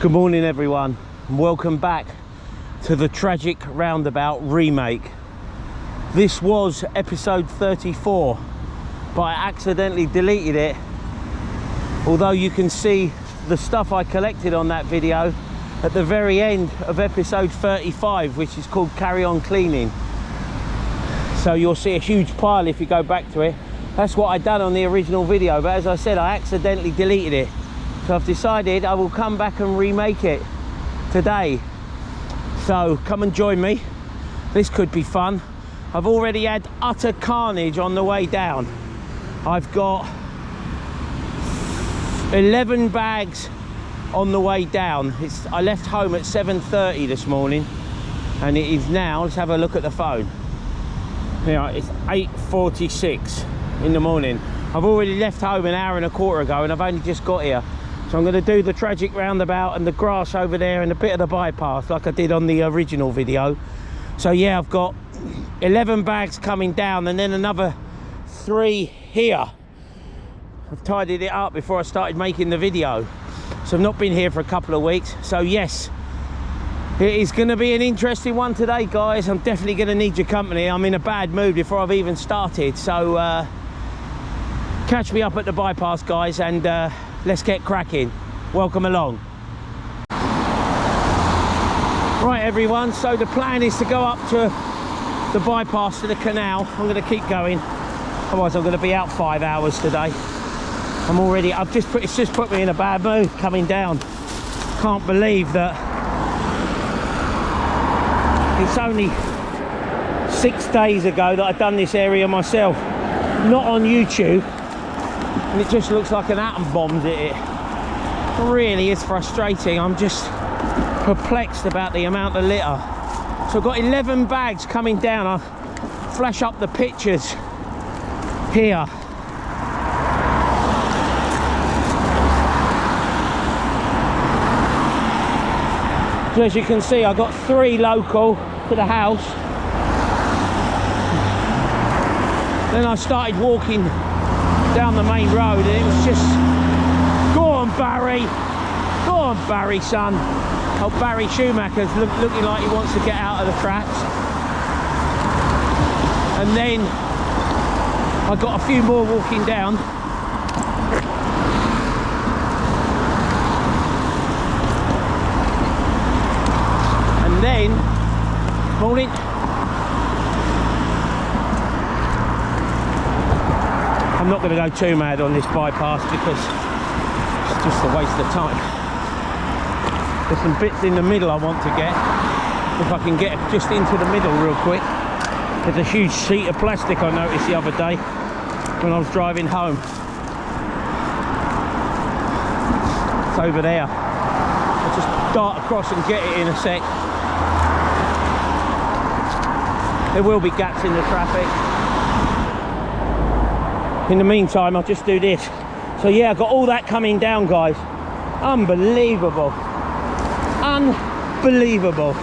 Good morning everyone, and welcome back to the Tragic Roundabout remake. This was episode 34, but I accidentally deleted it, although you can see the stuff I collected on that video at the very end of episode 35, which is called Carry On Cleaning. So you'll see a huge pile if you go back to it. That's what I done on the original video, but as I said, I accidentally deleted it. So I've decided I will come back and remake it today. So come and join me. This could be fun. I've already had utter carnage on the way down. I've got 11 bags on the way down. I left home at 7:30 this morning, and it is now, let's have a look at the phone. Now it's 8:46 in the morning. I've already left home an hour and a quarter ago, and I've only just got here. So I'm going to do the Tragic Roundabout and the grass over there and a bit of the bypass like I did on the original video. So yeah, I've got 11 bags coming down and then another 3 here. I've tidied it up before I started making the video. So I've not been here for a couple of weeks. So yes, it is going to be an interesting one today, guys. I'm definitely going to need your company. I'm in a bad mood before I've even started. So catch me up at the bypass, guys, and let's get cracking. Welcome along. Right everyone, so the plan is to go up to the bypass to the canal. I'm going to keep going, otherwise I'm going to be out 5 hours today. It's just put me in a bad mood coming down. Can't believe that it's only 6 days ago that I've done this area myself, not on YouTube, and it just looks like an atom bomb's hit it. It really is frustrating. I'm just perplexed about the amount of litter. So I've got 11 bags coming down. I'll flash up the pictures here. So as you can see, I've got 3 local to the house. Then I started walking down the main road and it was just, go on Barry son. Oh, Barry Schumacher's looking like he wants to get out of the traps. And then I got a few more walking down. And then, morning. I'm not going to go too mad on this bypass because it's just a waste of time. There's some bits in the middle I want to get. If I can get just into the middle real quick. There's a huge sheet of plastic I noticed the other day when I was driving home. It's over there. I'll just dart across and get it in a sec. There will be gaps in the traffic. In the meantime, I'll just do this. So yeah, I've got all that coming down, guys. Unbelievable. Unbelievable.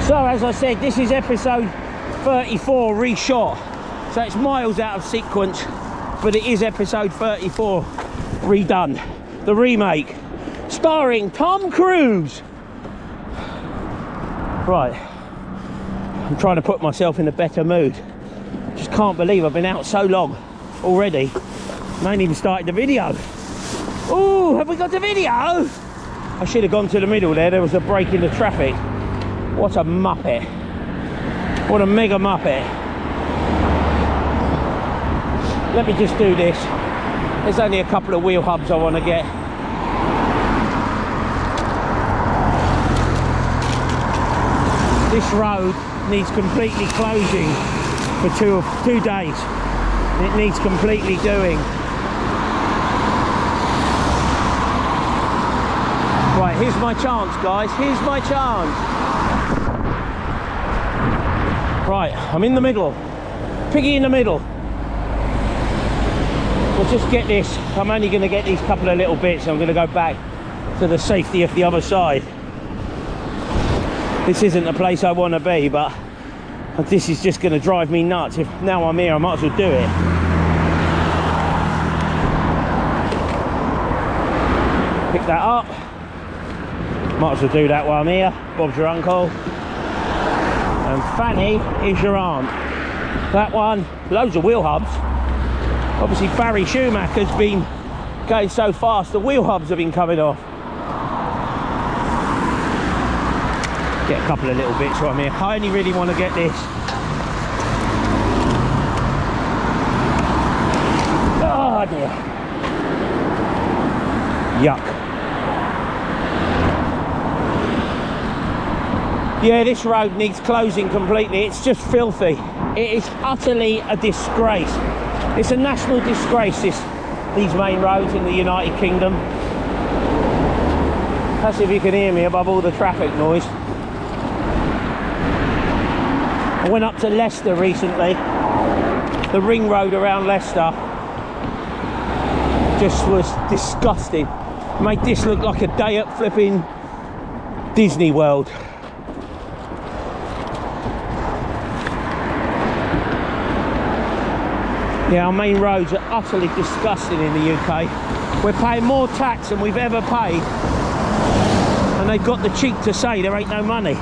So as I said, this is episode 34 reshot. So it's miles out of sequence, but it is episode 34 redone. The remake, starring Tom Cruise. Right, I'm trying to put myself in a better mood. Just can't believe I've been out so long already. I ain't even started the video. Oh, have we got the video? I should have gone to the middle there. There was a break in the traffic. What a muppet. What a mega muppet. Let me just do this. There's only a couple of wheel hubs I want to get. This road needs completely closing for two days. It needs completely doing. Right, here's my chance, guys. Here's my chance. Right, I'm in the middle. Piggy in the middle. We'll just get this. I'm only going to get these couple of little bits. I'm going to go back to the safety of the other side. This isn't the place I want to be, but And this is just going to drive me nuts. If now I'm here, I might as well do it. Pick that up. Might as well do that while I'm here. Bob's your uncle. And Fanny is your aunt. That one, loads of wheel hubs. Obviously Barry Schumacher's been going so fast, the wheel hubs have been coming off. Get a couple of little bits from here. I only really want to get this. Oh dear. Yuck. Yeah, this road needs closing completely. It's just filthy. It is utterly a disgrace. It's a national disgrace, these main roads in the United Kingdom. That's if you can hear me above all the traffic noise. I went up to Leicester recently. The ring road around Leicester just was disgusting. Made this look like a day at flipping Disney World. Yeah, our main roads are utterly disgusting in the UK. We're paying more tax than we've ever paid, and they've got the cheek to say there ain't no money.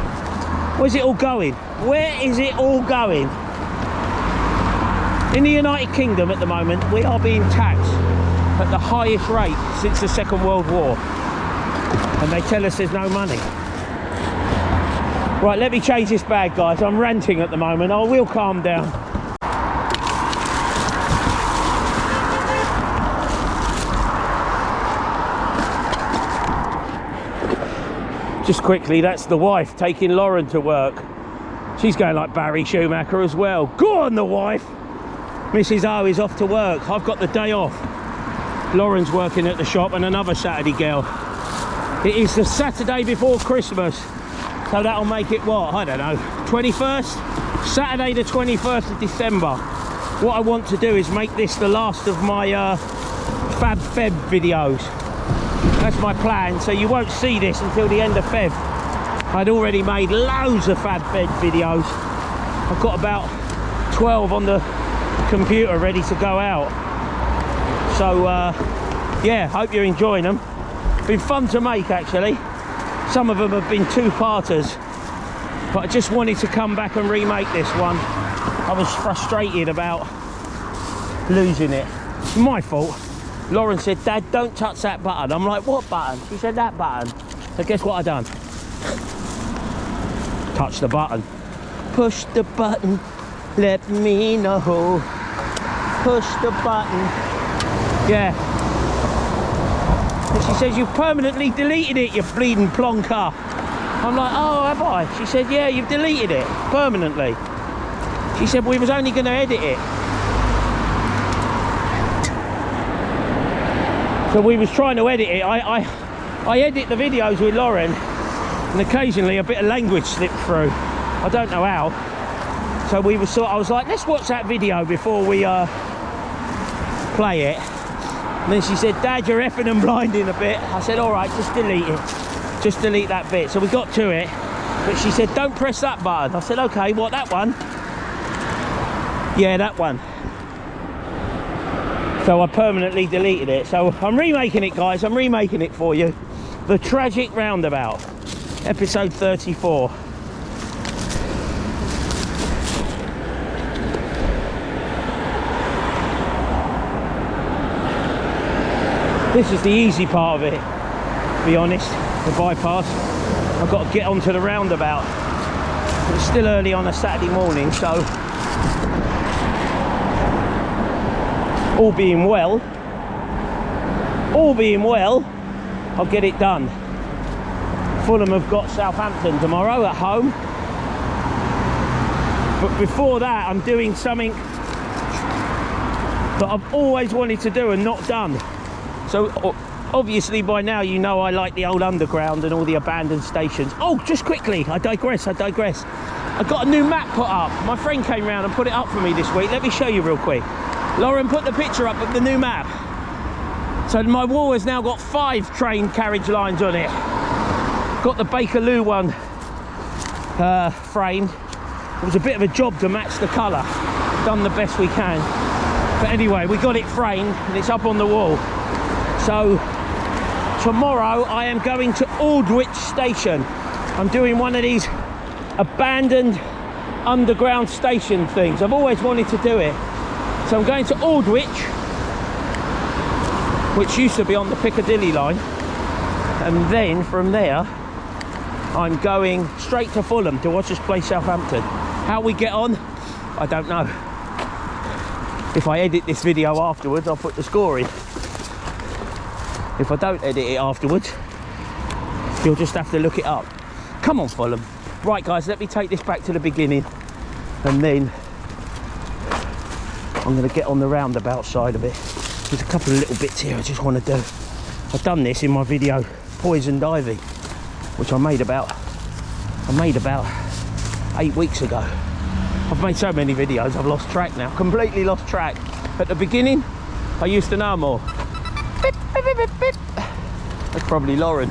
Where's it all going? Where is it all going? In the United Kingdom at the moment, we are being taxed at the highest rate since the Second World War, and they tell us there's no money. Right, let me change this bag, guys. I'm ranting at the moment. I will calm down. Just quickly, that's the wife taking Lauren to work. She's going like Barry Schumacher as well. Go on, the wife. Mrs. O is off to work. I've got the day off. Lauren's working at the shop and another Saturday girl. It is the Saturday before Christmas. So that'll make it what? I don't know. 21st? Saturday the 21st of December. What I want to do is make this the last of my Fab Feb videos. That's my plan, so you won't see this until the end of Feb. I'd already made loads of Fab Feb videos. I've got about 12 on the computer ready to go out. So yeah, hope you're enjoying them. Been fun to make actually. Some of them have been two-parters, but I just wanted to come back and remake this one. I was frustrated about losing it. It's my fault. Lauren said, Dad, don't touch that button. I'm like, what button? She said, that button. So guess what I done? Touch the button. Push the button, let me know. Push the button. Yeah. And she says, you've permanently deleted it, you bleeding plonker. I'm like, oh, have I? She said, yeah, you've deleted it permanently. She said, we was only going to edit it. So we was trying to edit it. I edit the videos with Lauren, and occasionally a bit of language slipped through. I don't know how. So we were I was like, let's watch that video before we play it. And then she said, Dad, you're effing and blinding a bit. I said, all right, just delete it. Just delete that bit. So we got to it, but she said, don't press that button. I said, okay, what, that one? Yeah, that one. So I permanently deleted it. So I'm remaking it, guys. I'm remaking it for you. The Tragic Roundabout, episode 34. This is the easy part of it, to be honest, the bypass. I've got to get onto the roundabout. It's still early on a Saturday morning, so all being well, I'll get it done. Fulham have got Southampton tomorrow at home. But before that, I'm doing something that I've always wanted to do and not done. So obviously by now you know I like the old underground and all the abandoned stations. Oh, just quickly, I digress. I got a new map put up. My friend came round and put it up for me this week. Let me show you real quick. Lauren put the picture up of the new map. So my wall has now got 5 train carriage lines on it. Got the Bakerloo one framed. It was a bit of a job to match the colour. Done the best we can. But anyway, we got it framed and it's up on the wall. So tomorrow I am going to Aldwych Station. I'm doing one of these abandoned underground station things. I've always wanted to do it. So I'm going to Aldwych, which used to be on the Piccadilly line. And then from there, I'm going straight to Fulham to watch us play Southampton. How we get on, I don't know. If I edit this video afterwards, I'll put the score in. If I don't edit it afterwards, you'll just have to look it up. Come on, Fulham. Right, guys, let me take this back to the beginning, and then I'm going to get on the roundabout side of it. There's a couple of little bits here I just want to do. I've done this in my video, Poisoned Ivy, which I made about 8 weeks ago. I've made so many videos, I've lost track now, completely lost track. At the beginning, I used to know them all. Beep, beep, beep, beep, beep. That's probably Lauren.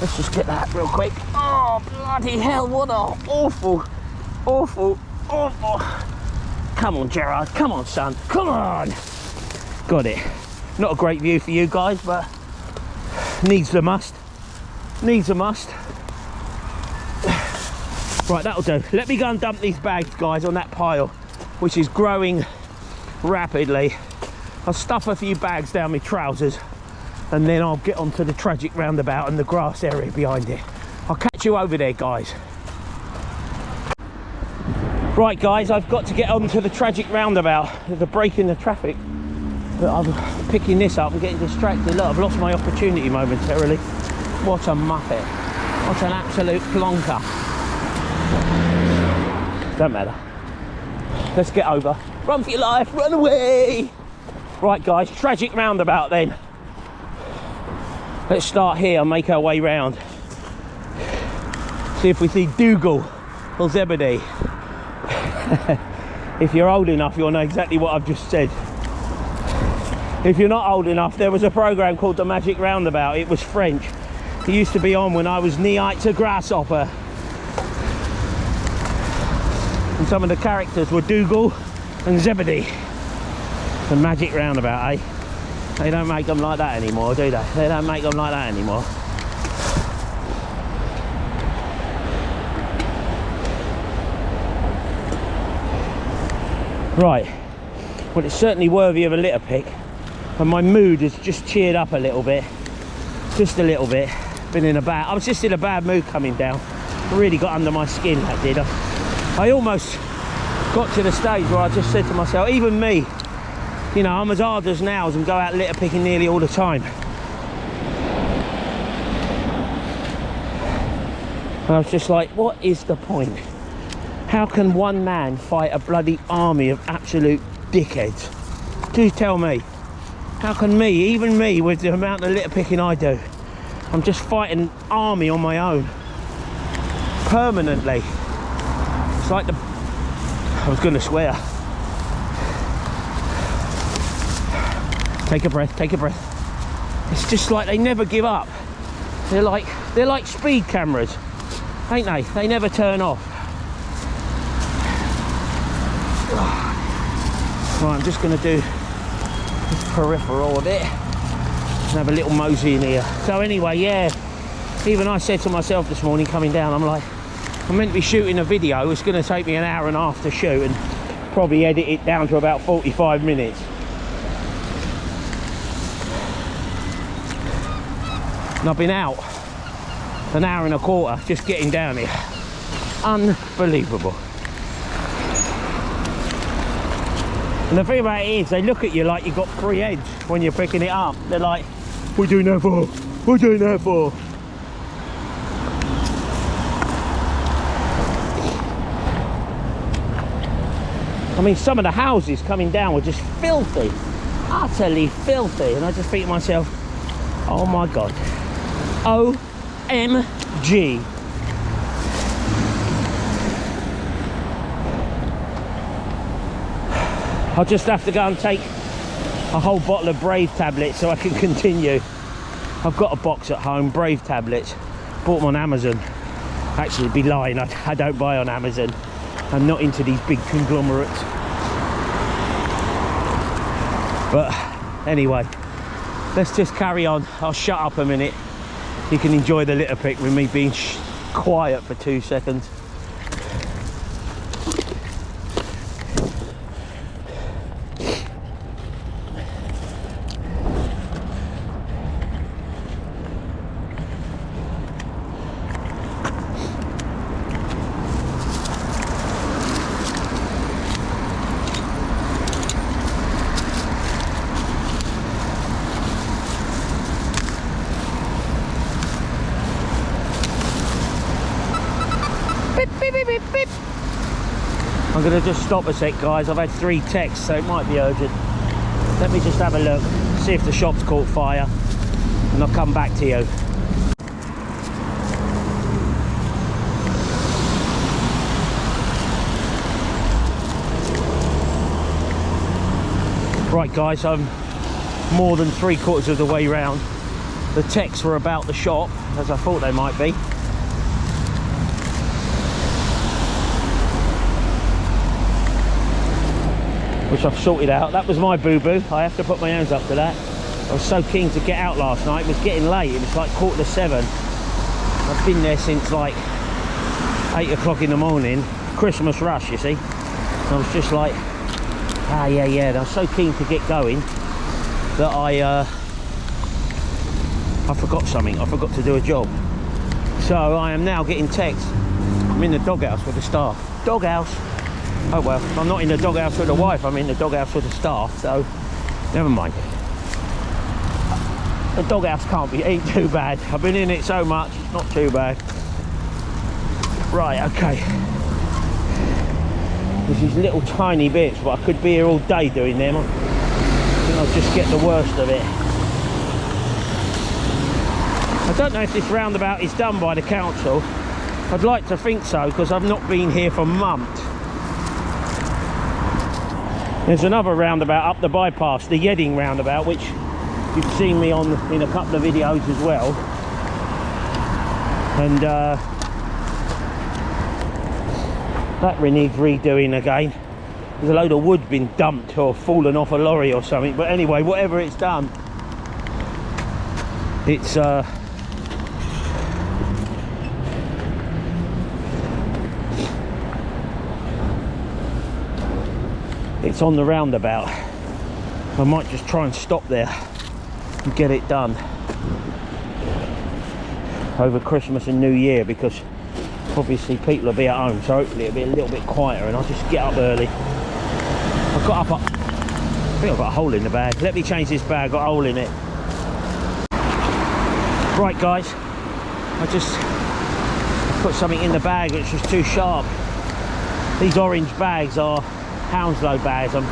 Let's just get that real quick. Oh, bloody hell, what a awful. Come on, Gerard, come on, son, come on. Got it. Not a great view for you guys, but needs a must. Needs a must. Right, that'll do. Let me go and dump these bags, guys, on that pile, which is growing rapidly. I'll stuff a few bags down my trousers, and then I'll get onto the Tragic Roundabout and the grass area behind it. I'll catch you over there, guys. Right, guys, I've got to get onto the Tragic Roundabout. There's a break in the traffic, but I'm picking this up and getting distracted. Look, I've lost my opportunity momentarily. What a muppet. What an absolute plonker. Don't matter. Let's get over. Run for your life, run away. Right, guys, Tragic Roundabout then. Let's start here and make our way round. See if we see Dougal or Zebedee. If you're old enough, you'll know exactly what I've just said. If you're not old enough, there was a programme called The Magic Roundabout. It was French. It used to be on when I was knee-high to grasshopper. And some of the characters were Dougal and Zebedee. The Magic Roundabout, eh? They don't make them like that anymore, do they? They don't make them like that anymore. Right, well, it's certainly worthy of a litter pick, and my mood has just cheered up a little bit. Just a little bit. I was just in a bad mood coming down. It really got under my skin, that did. I almost got to the stage where I just said to myself, even me, you know, I'm as hard as nails and go out litter picking nearly all the time. And I was just like, what is the point? How can one man fight a bloody army of absolute dickheads? Do tell me. How can me, even me, with the amount of litter picking I do, I'm just fighting an army on my own. Permanently. It's like I was gonna swear. Take a breath, take a breath. It's just like they never give up. They're like speed cameras, ain't they? They never turn off. Right, I'm just gonna do this peripheral a bit and have a little mosey in here. So anyway, yeah, even I said to myself this morning coming down, I'm like, I'm meant to be shooting a video. It's going to take me an hour and a half to shoot and probably edit it down to about 45 minutes. And I've been out an hour and a quarter just getting down here. Unbelievable. And the thing about it is, they look at you like you've got 3 heads when you're picking it up. They're like, what are you doing that for? What are you doing that for? I mean, some of the houses coming down were just filthy, utterly filthy. And I just think to myself, oh my God, OMG. I'll just have to go and take a whole bottle of Brave tablets so I can continue. I've got a box at home, Brave tablets. Bought them on Amazon. Actually, be lying, I don't buy on Amazon. I'm not into these big conglomerates. But anyway, let's just carry on. I'll shut up a minute. You can enjoy the litter pick with me being quiet for 2 seconds. I'm going to just stop a sec, guys. I've had 3 texts, so it might be urgent. Let me just have a look, see if the shop's caught fire, and I'll come back to you. Right, guys, I'm more than 3/4 of the way round. The texts were about the shop, as I thought they might be. Which I've sorted out. That was my boo-boo. I have to put my hands up to that. I was so keen to get out last night. It was getting late. It was like 6:45. I've been there since like 8 o'clock in the morning. Christmas rush, you see. And I was just like, yeah. And I was so keen to get going that I forgot something. I forgot to do a job. So I am now getting texts. I'm in the doghouse with the staff. Doghouse. Oh well, I'm not in the doghouse with the wife, I'm in the doghouse with the staff, so never mind. The doghouse ain't too bad. I've been in it so much, it's not too bad. Right, okay. There's these little tiny bits, but I could be here all day doing them. I think I'll just get the worst of it. I don't know if this roundabout is done by the council. I'd like to think so, because I've not been here for months. There's another roundabout up the bypass, the Yedding roundabout, which you've seen me on in a couple of videos as well. And that needs redoing again. There's a load of wood been dumped or fallen off a lorry or something. But anyway, whatever it's done, it's it's on the roundabout. I might just try and stop there and get it done over Christmas and New Year, because obviously people will be at home, so hopefully it'll be a little bit quieter and I'll just get up early. I think I've got a hole in the bag. Let me change this bag, got a hole in it. Right guys, I just put something in the bag which was too sharp. These orange bags are Hounslow bags. I'm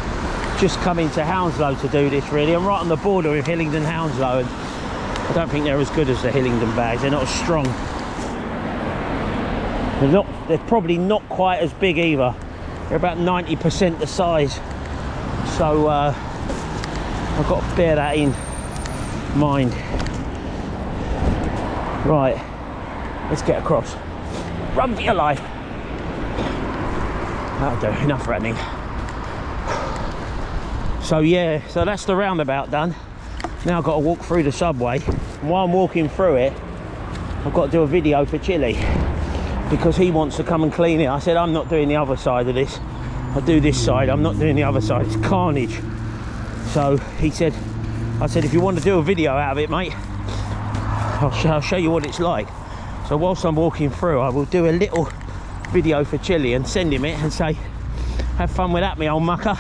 just coming to Hounslow to do this really. I'm right on the border with Hillingdon Hounslow, and I don't think they're as good as the Hillingdon bags. They're not as strong. They're probably not quite as big either. They're about 90% the size. So I've got to bear that in mind. Right, let's get across. Run for your life. That'll do, enough running. So yeah, so that's the roundabout done. Now I've got to walk through the subway. And while I'm walking through it, I've got to do a video for Chili, because he wants to come and clean it. I said I'm not doing the other side of this. I'll do this side, I'm not doing the other side. It's carnage. So he said, I said, if you want to do a video out of it, mate, I'll show you what it's like. So whilst I'm walking through, I will do a little video for Chili and send him it and say, have fun with that, me old mucker.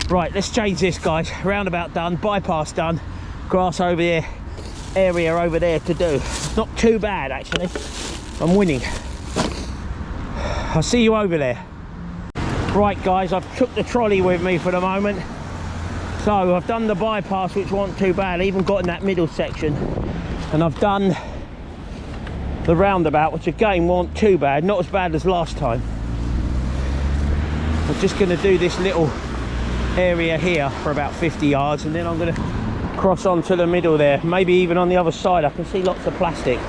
Right, let's change this, guys. Roundabout done, bypass done, grass over there, area over there to do. Not too bad actually. I'm winning. I'll see you over there. Right guys, I've took the trolley with me for the moment. So I've done the bypass, which wasn't too bad. I even got in that middle section, and I've done the roundabout, which again wasn't too bad, not as bad as last time. I'm just going to do this little area here for about 50 yards, and then I'm going to cross on to the middle there, maybe even on the other side. I can see lots of plastic.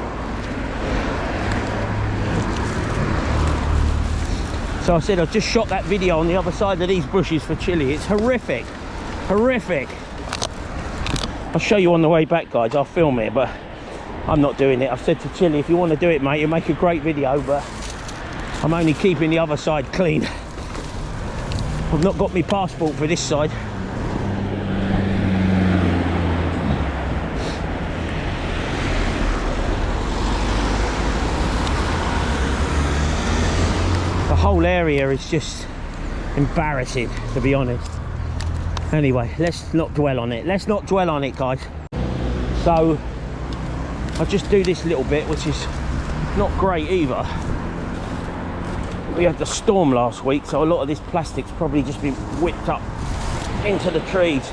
So I said I just shot that video on the other side of these bushes for chili. It's horrific, horrific. I'll show you on the way back, guys. I'll film it, but I'm not doing it. I've said to Chili, if you want to do it, mate, you'll make a great video, but I'm only keeping the other side clean. I've not got my passport for this side. The whole area is just embarrassing, to be honest. Anyway, let's not dwell on it. Let's not dwell on it, guys. So I'll just do this little bit, which is not great either. We had the storm last week, so a lot of this plastic's probably just been whipped up into the trees.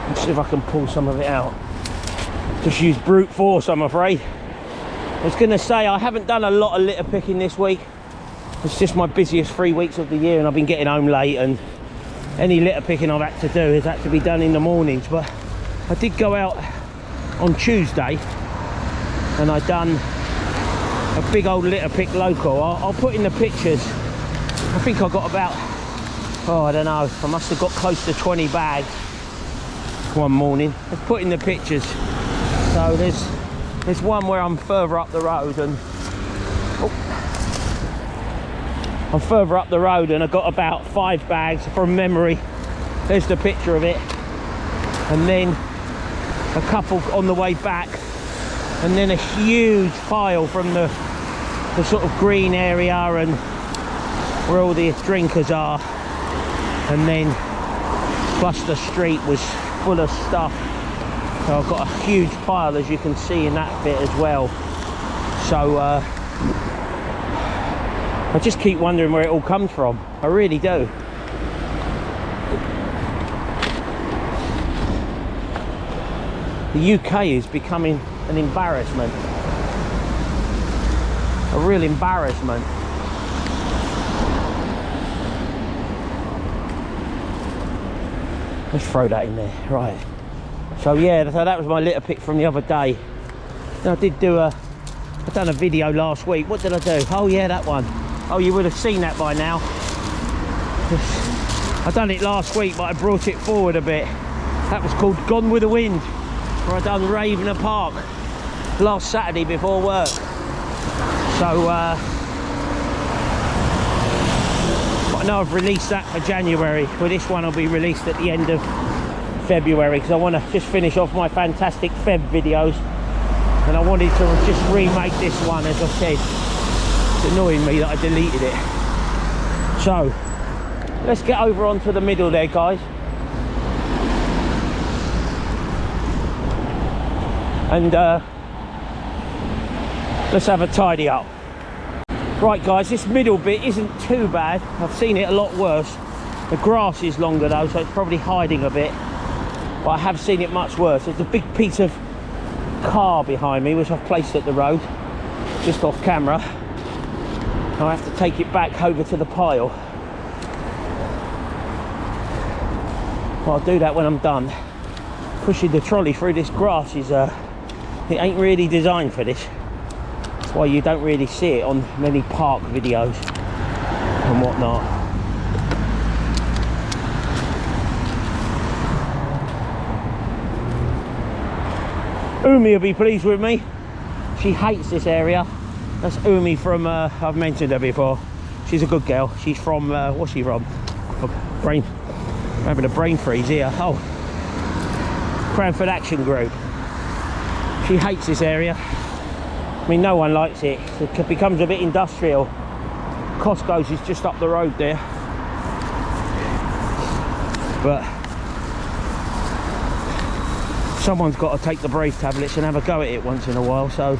Let's see if I can pull some of it out. Just use brute force, I'm afraid. I was going to say, I haven't done a lot of litter picking this week. It's just my busiest 3 weeks of the year, and I've been getting home late, and any litter picking I've had to do has had to be done in the mornings. But I did go out on Tuesday and I done a big old litter pick local. I'll put in the pictures. I think I got about, oh, I don't know, I must have got close to 20 bags one morning. Let's put in the pictures. So there's one where I'm further up the road, and I'm further up the road and I got about 5 bags from memory. There's the picture of it. And then a couple on the way back, and then a huge pile from the sort of green area and where all the drinkers are, and then plus the street was full of stuff. So I've got a huge pile, as you can see, in that bit as well. So I just keep wondering where it all comes from. I really do. The UK is becoming an embarrassment. A real embarrassment. Let's throw that in there, right. So yeah, so that was my litter pick from the other day. Then I did do I've done a video last week. What did I do? Oh yeah, that one. Oh, you would have seen that by now. I done it last week, but I brought it forward a bit. That was called Gone with the Wind, where I done Ravener Park last Saturday before work. So but I know I've released that for January. Well, this one will be released at the end of February, because I want to just finish off my fantastic Feb videos, and I wanted to just remake this one. As I said, it's annoying me that I deleted it. So let's get over onto the middle there, guys, and let's have a tidy up. Right guys, this middle bit isn't too bad. I've seen it a lot worse. The grass is longer though, so it's probably hiding a bit, but I have seen it much worse. There's a big piece of car behind me which I've placed at the road just off camera. I have to take it back over to the pile. Well, I'll do that when I'm done. Pushing the trolley through this grass is it ain't really designed for this. That's why you don't really see it on many park videos and whatnot. Umi will be pleased with me. She hates this area. That's Umi from, I've mentioned her before. She's a good girl. She's from, what's she from? I'm having a brain freeze here. Oh, Cranford Action Group. She hates this area. I mean, no one likes it. It becomes a bit industrial. Costco's is just up the road there. But someone's got to take the brave tablets and have a go at it once in a while, so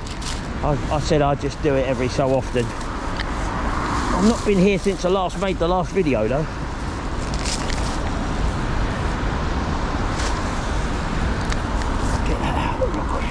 I said I'd just do it every so often. I've not been here since I last made the last video though. Get that out real quick.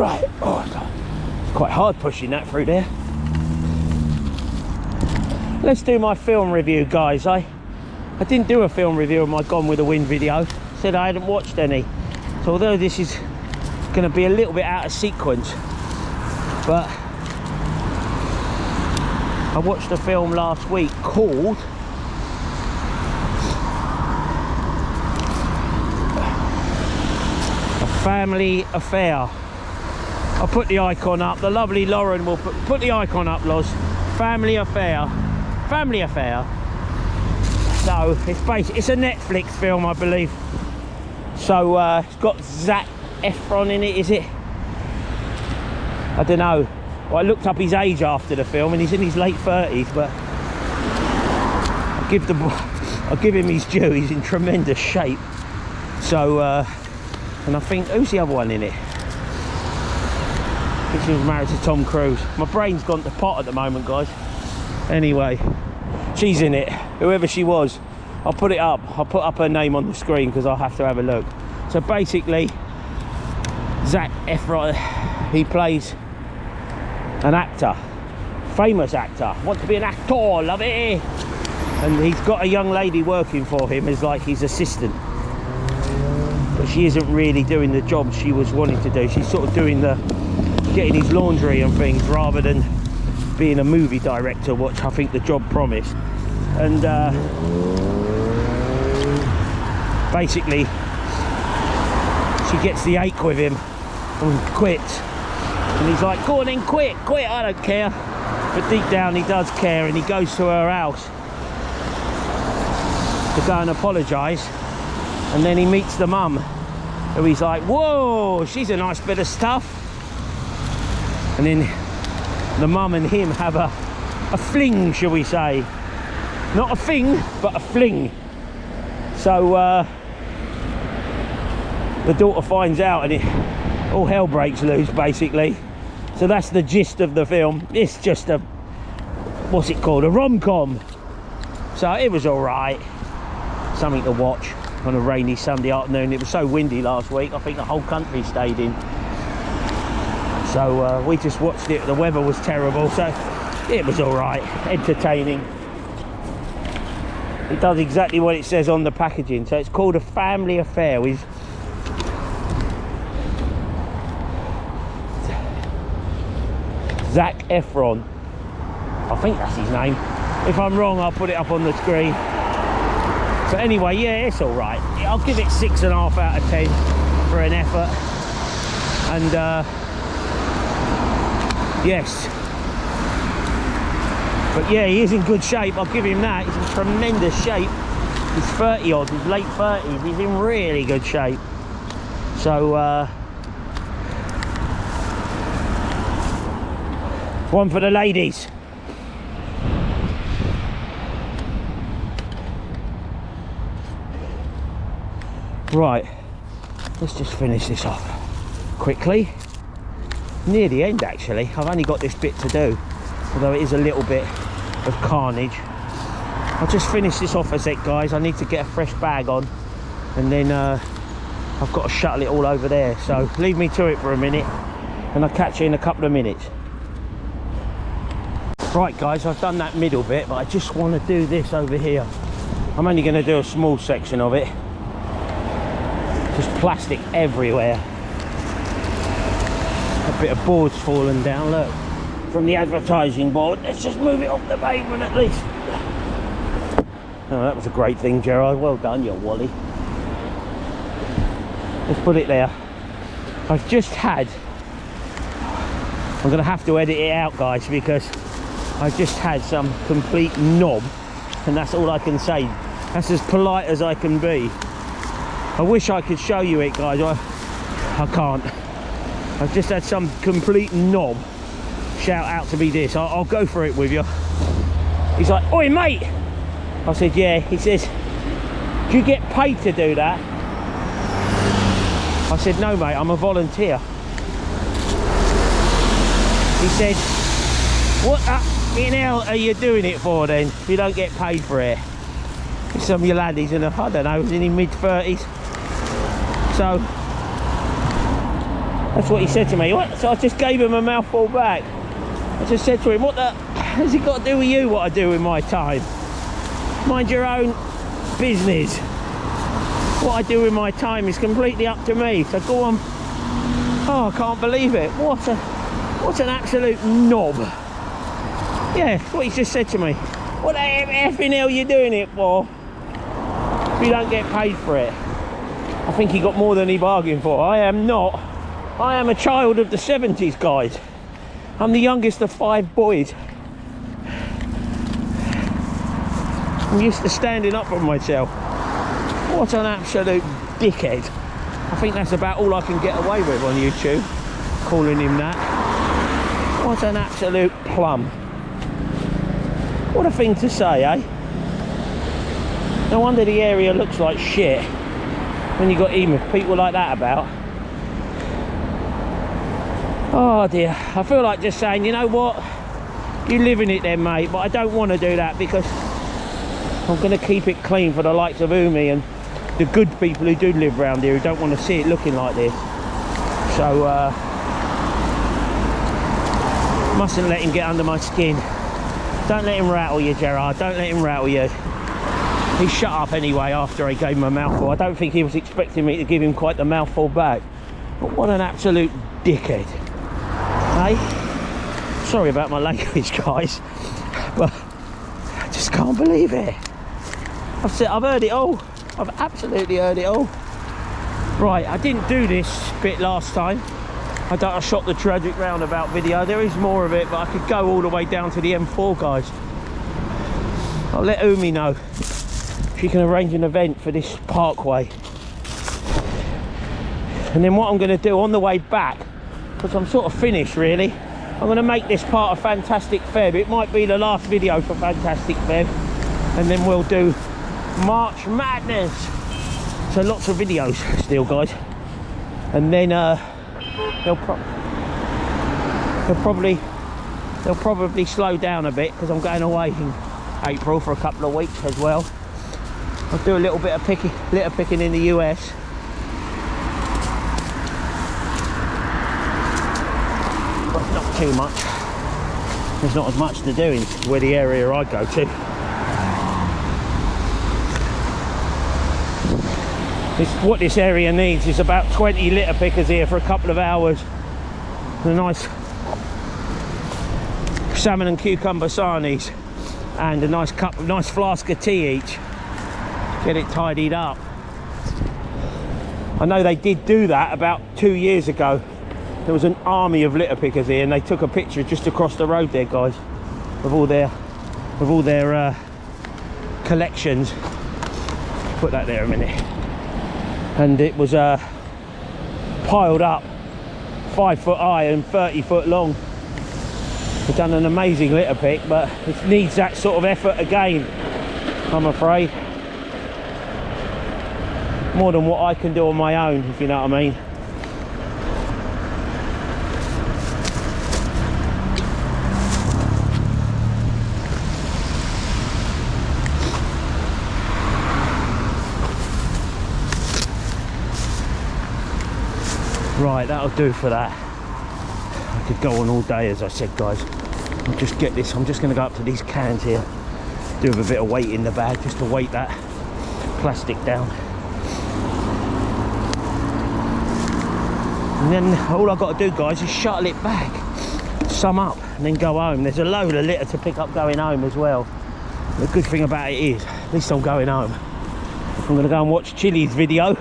Right, oh, it's quite hard pushing that through there. Let's do my film review, guys. I didn't do a film review of my Gone with the Wind video. Said I hadn't watched any. So although this is going to be a little bit out of sequence, but I watched a film last week called A Family Affair. I'll put the icon up. The lovely Lauren will put the icon up, Loz. Family Affair. Family Affair. So it's a Netflix film, I believe. So it's got Zac Efron in it, is it? I don't know. Well, I looked up his age after the film, and he's in his late 30s. But I'll give him his due. He's in tremendous shape. So, and I think, who's the other one in it? I think she was married to Tom Cruise. My brain's gone to pot at the moment, guys. Anyway, she's in it. Whoever she was, I'll put it up. I'll put up her name on the screen because I'll have to have a look. So basically, Zac Efron, he plays an actor, famous actor, wants to be an actor, love it, and he's got a young lady working for him as like his assistant, but she isn't really doing the job she was wanting to do. She's sort of doing getting his laundry and things rather than being a movie director, which I think the job promised. And basically she gets the ache with him and quits. And he's like, go on then, quit, I don't care. But deep down he does care, and he goes to her house to go and apologise. And then he meets the mum, who he's like, whoa, she's a nice bit of stuff. And then the mum and him have a fling, shall we say. Not a thing, but a fling. So the daughter finds out, and all hell breaks loose, basically. So that's the gist of the film. It's just a, what's it called, a rom-com. So it was all right, something to watch on a rainy Sunday afternoon. It was so windy last week, I think the whole country stayed in. So we just watched it. The weather was terrible, so it was all right, entertaining. It does exactly what it says on the packaging. So it's called A Family Affair with Zac Efron. I think that's his name. If I'm wrong, I'll put it up on the screen. But anyway, yeah, it's all right. I'll give it 6.5 out of 10 for an effort. And yes. But yeah, he is in good shape. I'll give him that. He's in tremendous shape. He's 30 odd, he's late 30s. He's in really good shape. So one for the ladies. Right, let's just finish this off quickly. Near the end, actually. I've only got this bit to do, although it is a little bit of carnage. I'll just finish this off a sec, guys. I need to get a fresh bag on, and then I've got to shuttle it all over there. So leave me to it for a minute, and I'll catch you in a couple of minutes. Right, guys, I've done that middle bit, but I just want to do this over here. I'm only going to do a small section of it. Just plastic everywhere. A bit of boards fallen down, look, from the advertising board. Let's just move it off the pavement at least. Oh, that was a great thing, Gerard. Well done, you Wally. Let's put it there. I've just had, I'm going to have to edit it out, guys, because I just had some complete knob, and that's all I can say. That's as polite as I can be. I wish I could show you it, guys. I can't. I've just had some complete knob shout out to me this. I'll go for it with you. He's like, oi mate. I said, yeah. He says, do you get paid to do that? I said, no mate, I'm a volunteer. He said, what in hell are you doing it for then, if you don't get paid for it? Some of your lad, he's in a, I don't know, he's in his mid-30s. So That's what he said to me. What? So I just gave him a mouthful back. I just said to him, what the has it got to do with you, what I do with my time? Mind your own business. What I do with my time is completely up to me, so go on. Oh, I can't believe it. What an absolute knob. Yeah, that's what he just said to me. What the effing hell are you doing it for if you don't get paid for it? I think he got more than he bargained for. I am not. I am a child of the 70s, guys. I'm the youngest of 5 boys. I'm used to standing up for myself. What an absolute dickhead. I think that's about all I can get away with on YouTube, calling him that. What an absolute plum. What a thing to say, eh? No wonder the area looks like shit when you got even people like that about. Oh dear, I feel like just saying, you know what, you live in it then, mate, but I don't want to do that because I'm going to keep it clean for the likes of Umi and the good people who do live around here who don't want to see it looking like this. So mustn't let him get under my skin. Don't let him rattle you, Gerard, don't let him rattle you. He shut up anyway after I gave him a mouthful. I don't think he was expecting me to give him quite the mouthful back. But what an absolute dickhead. Hey? Sorry about my language, guys, but I just can't believe it. I've heard it all. I've absolutely heard it all. Right, I didn't do this bit last time. I shot the Tragic Roundabout video. There is more of it, but I could go all the way down to the M4, guys. I'll let Umi know. She can arrange an event for this parkway. And then what I'm going to do on the way back, because I'm sort of finished really, I'm going to make this part of Fantastic Feb. It might be the last video for Fantastic Feb, and then we'll do March Madness. So lots of videos still, guys. And then they'll probably slow down a bit because I'm going away in April for a couple of weeks as well. I'll do a little bit of litter picking in the US. But not too much. There's not as much to do in where the area I go to. What this area needs is about 20 litter pickers here for a couple of hours. A nice salmon and cucumber sarnies and a nice flask of tea each. Get it tidied up. I know they did do that about 2 years ago. There was an army of litter pickers here and they took a picture just across the road there, guys, of all their collections. Put that there a minute. And it was piled up 5 foot high and 30 foot long. They've done an amazing litter pick, but it needs that sort of effort again, I'm afraid. More than what I can do on my own, if you know what I mean. Right, that'll do for that. I could go on all day, as I said, guys. I'll just get this. I'm just going to go up to these cans here, do a bit of weight in the bag just to weight that plastic down. And then all I've got to do, guys, is shuttle it back, sum up, and then go home. There's a load of litter to pick up going home as well. The good thing about it is, at least I'm going home. I'm going to go and watch Chili's video,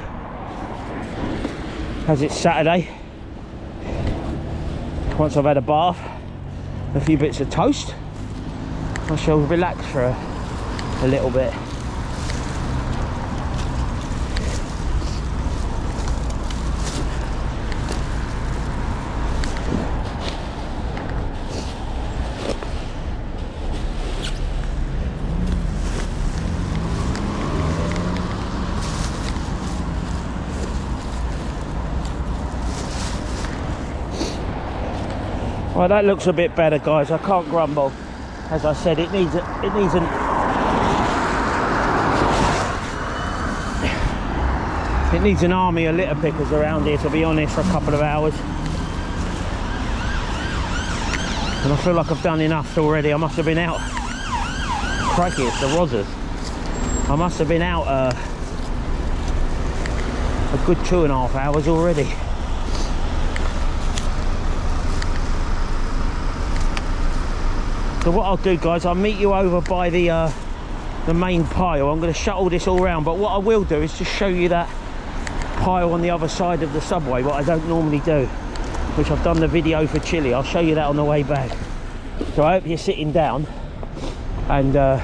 as it's Saturday. Once I've had a bath, a few bits of toast, I shall relax for a little bit. Well, that looks a bit better, guys. I can't grumble. As I said, it needs It needs an army of litter pickers around here, to be honest, for a couple of hours. And I feel like I've done enough already. I must have been out. Crikey, it's the rozzers. I must have been out a good 2.5 hours already. So what I'll do, guys, I'll meet you over by the main pile. I'm going to shut all this all around, but what I will do is just show you that pile on the other side of the subway, what I don't normally do, which I've done the video for Chile. I'll show you that on the way back. So I hope you're sitting down, and I'll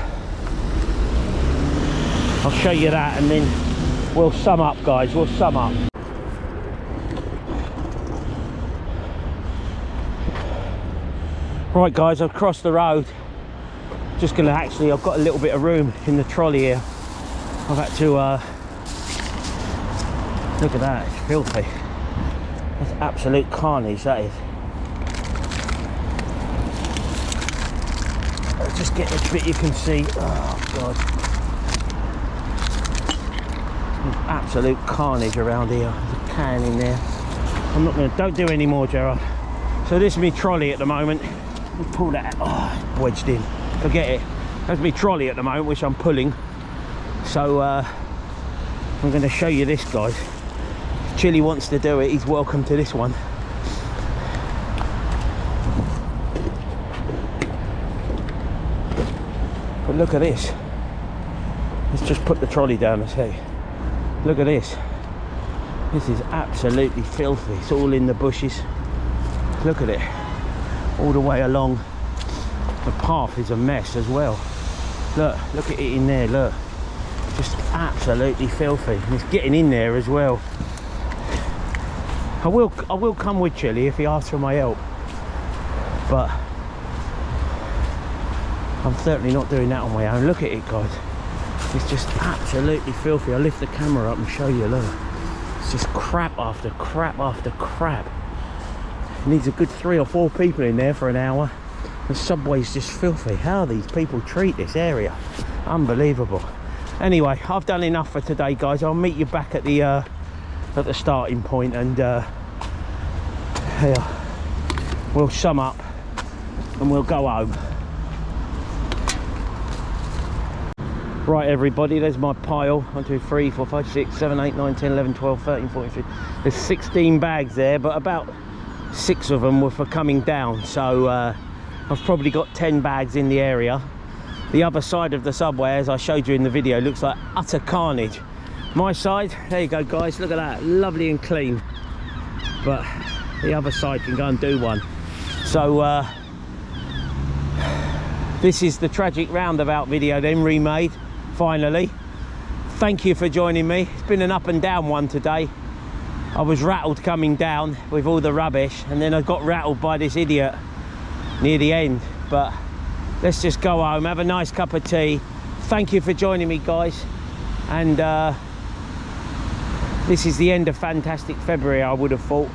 show you that, and then we'll sum up, guys. We'll sum up. Right, guys, I've crossed the road. Just gonna actually, I've got a little bit of room in the trolley here. I've had to look at that, it's filthy. That's absolute carnage, that is. I'll just get this bit you can see. Oh god, there's absolute carnage around here. There's a can in there. I'm not gonna, don't do any more, Gerard. So this is my trolley at the moment. Let's pull that out. Oh, wedged in. Forget it. That's my trolley at the moment, which I'm pulling. So I'm going to show you this, guys. If Chili wants to do it, he's welcome to this one. But look at this. Let's just put the trolley down and see. Look at this. This is absolutely filthy. It's all in the bushes. Look at it. All the way along. The path is a mess as well. Look at it in there, look. Just absolutely filthy. And it's getting in there as well. I will come with Chili if he asks for my help. But I'm certainly not doing that on my own. Look at it, guys. It's just absolutely filthy. I'll lift the camera up and show you, look. It's just crap after crap after crap. It needs a good 3 or 4 people in there for an hour. The subway's just filthy. How these people treat this area, unbelievable. Anyway, I've done enough for today, guys. I'll meet you back at the starting point, and yeah, we'll sum up and we'll go home. Right, everybody, there's my pile. 1, 2, 3, 4, 5, 6, 7, 8, 9, 10, 11, 12, 13, 14, 15. There's 16 bags there, but about 6 of them were for coming down. So I've probably got 10 bags in the area. The other side of the subway, as I showed you in the video, looks like utter carnage. My side, there you go, guys, look at that, lovely and clean. But the other side can go and do one. So this is the Tragic Roundabout video then, remade, finally. Thank you for joining me. It's been an up and down one today. I was rattled coming down with all the rubbish, and then I got rattled by this idiot near the end. But let's just go home, have a nice cup of tea. Thank you for joining me, guys. And this is the end of fantastic February, I would have thought,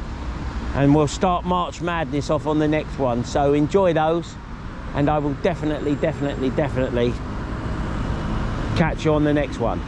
and we'll start March Madness off on the next one. So enjoy those, and I will definitely catch you on the next one.